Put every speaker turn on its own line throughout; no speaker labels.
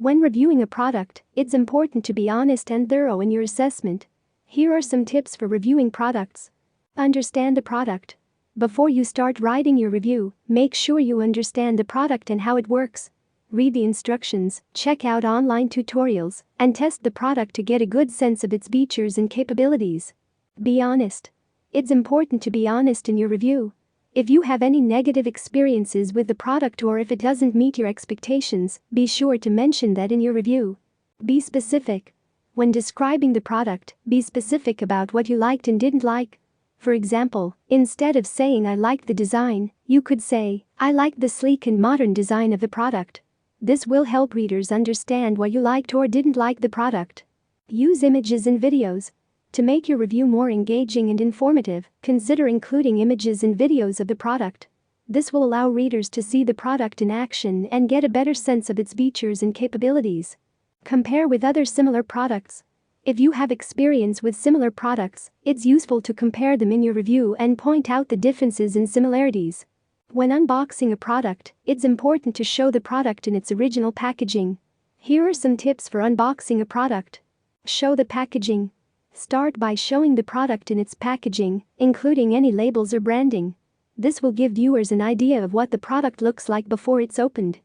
When reviewing a product, it's important to be honest and thorough in your assessment. Here are some tips for reviewing products. Understand the product. Before you start writing your review, make sure you understand the product and how it works. Read the instructions, check out online tutorials, and test the product to get a good sense of its features and capabilities. Be honest. It's important to be honest in your review. If you have any negative experiences with the product or if it doesn't meet your expectations, be sure to mention that in your review. Be specific. When describing the product, be specific about what you liked and didn't like. For example, instead of saying "I liked the design," you could say, "I liked the sleek and modern design of the product." This will help readers understand why you liked or didn't like the product. Use images and videos. To make your review more engaging and informative, consider including images and videos of the product. This will allow readers to see the product in action and get a better sense of its features and capabilities. Compare with other similar products. If you have experience with similar products, it's useful to compare them in your review and point out the differences and similarities. When unboxing a product, it's important to show the product in its original packaging. Here are some tips for unboxing a product. Show the packaging. Start by showing the product in its packaging, including any labels or branding. This will give viewers an idea of what the product looks like before it's opened.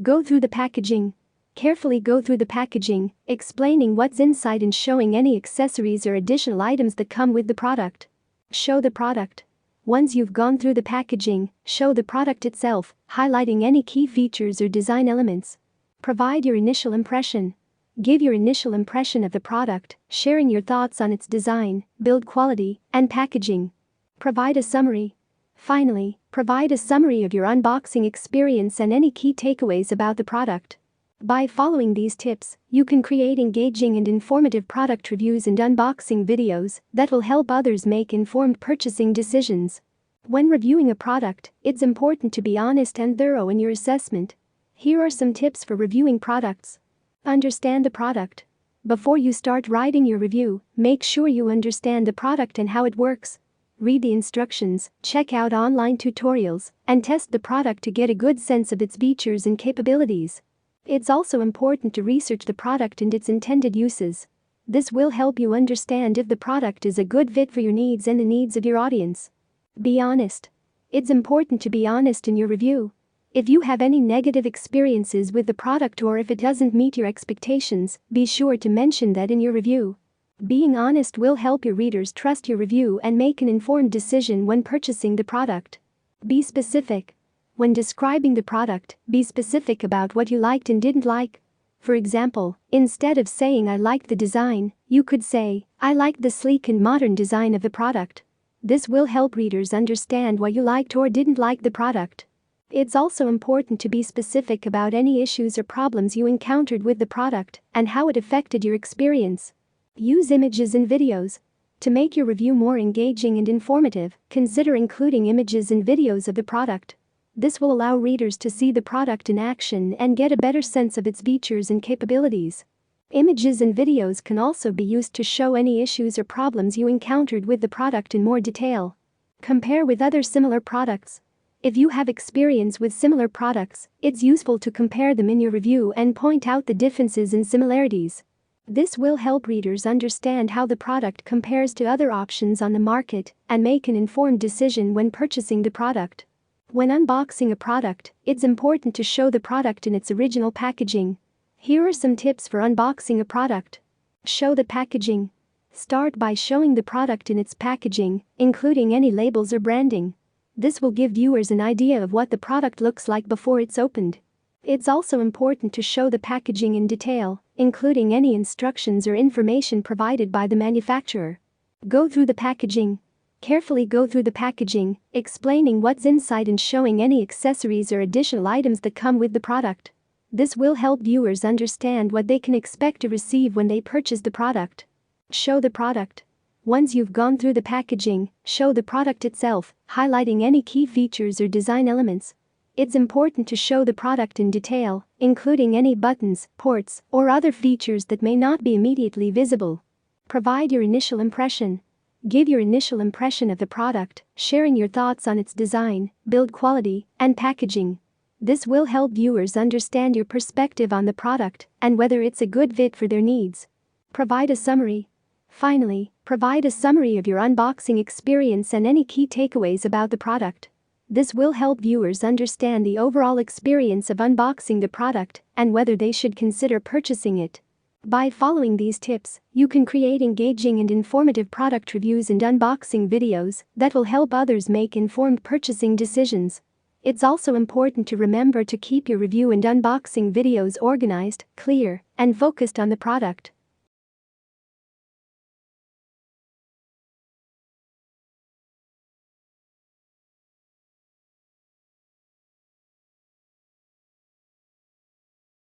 Go through the packaging. Carefully go through the packaging, explaining what's inside and showing any accessories or additional items that come with the product. Show the product. Once you've gone through the packaging, show the product itself, highlighting any key features or design elements. Provide your initial impression. Give your initial impression of the product, sharing your thoughts on its design, build quality, and packaging. Provide a summary. Finally, provide a summary of your unboxing experience and any key takeaways about the product. By following these tips, you can create engaging and informative product reviews and unboxing videos that will help others make informed purchasing decisions. When reviewing a product, it's important to be honest and thorough in your assessment. Here are some tips for reviewing products. Understand the product. Before you start writing your review, make sure you understand the product and how it works. Read the instructions, check out online tutorials, and test the product to get a good sense of its features and capabilities. It's also important to research the product and its intended uses. This will help you understand if the product is a good fit for your needs and the needs of your audience. Be honest. It's important to be honest in your review. If you have any negative experiences with the product or if it doesn't meet your expectations, be sure to mention that in your review. Being honest will help your readers trust your review and make an informed decision when purchasing the product. Be specific. When describing the product, be specific about what you liked and didn't like. For example, instead of saying "I liked the design," you could say, "I liked the sleek and modern design of the product." This will help readers understand why you liked or didn't like the product. It's also important to be specific about any issues or problems you encountered with the product and how it affected your experience. Use images and videos. To make your review more engaging and informative, consider including images and videos of the product. This will allow readers to see the product in action and get a better sense of its features and capabilities. Images and videos can also be used to show any issues or problems you encountered with the product in more detail. Compare with other similar products. If you have experience with similar products, it's useful to compare them in your review and point out the differences and similarities. This will help readers understand how the product compares to other options on the market and make an informed decision when purchasing the product. When unboxing a product, it's important to show the product in its original packaging. Here are some tips for unboxing a product. Show the packaging. Start by showing the product in its packaging, including any labels or branding. This will give viewers an idea of what the product looks like before it's opened. It's also important to show the packaging in detail, including any instructions or information provided by the manufacturer. Go through the packaging. Carefully go through the packaging, explaining what's inside and showing any accessories or additional items that come with the product. This will help viewers understand what they can expect to receive when they purchase the product. Show the product. Once you've gone through the packaging, show the product itself, highlighting any key features or design elements. It's important to show the product in detail, including any buttons, ports, or other features that may not be immediately visible. Provide your initial impression. Give your initial impression of the product, sharing your thoughts on its design, build quality, and packaging. This will help viewers understand your perspective on the product and whether it's a good fit for their needs. Provide a summary. Finally, provide a summary of your unboxing experience and any key takeaways about the product. This will help viewers understand the overall experience of unboxing the product and whether they should consider purchasing it. By following these tips, you can create engaging and informative product reviews and unboxing videos that will help others make informed purchasing decisions. It's also important to remember to keep your review and unboxing videos organized, clear, and focused on the product.